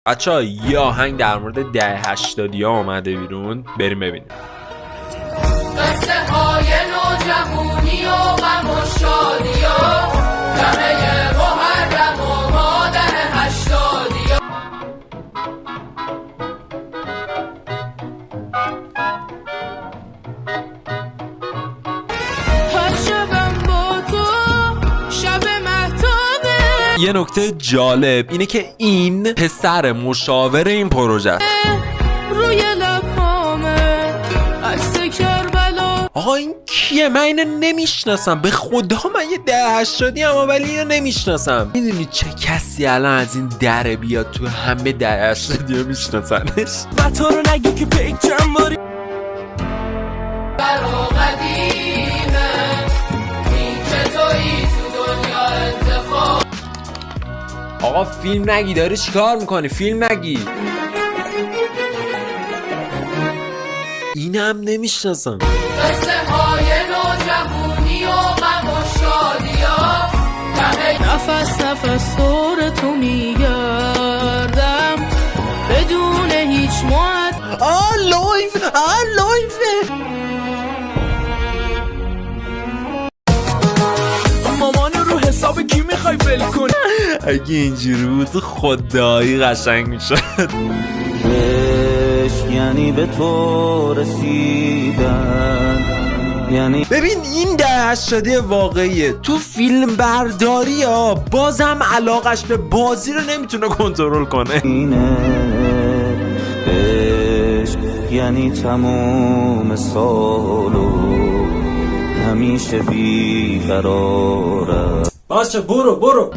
بچه‌ها یه آهنگ در مورد دهه 80 ها اومده بیرون، بریم ببینیم. قصه های نوجوانی و غم و شادی ها، دهه محرم و ما دهه 80 ها. هر شبم با تو شب مهتابه. یه نکته جالب اینه که این پسر مشاور این پروژه است. روی لبامه عکس کربلا. آقا این کیه؟ من اینو نمیشناسم، به خدا من یه دهه 80 اما ولی اینو نمیشناسم. میدونی چه کسی الان از این دره بیاد تو همه دهه 80 ها میشناسنش؟ و تو رو نگی که پیک جنباری برا قدیمه این که تویی تو دنیا انتخاب. آقا فیلم نگی، داری چیکار میکنی؟ فیلم نگی. اینم نمیشناسم. قصه های نوجوانی و غم و شادی ها، نفس نفس دور تو میگردم بدون هیچ معد. لایف مامان رو حساب کی میخوای ول کنی؟ اگه اینجوری بود خدایی قشنگ میشد. یعنی به تو رسیدن، یعنی ببین این دهه 80 واقعیه. تو فیلم برداری ها بازم علاقش به بازی رو نمیتونه کنترل کنه. اینه عشق، یعنی تموم سالو همیشه بیقراره. باشه برو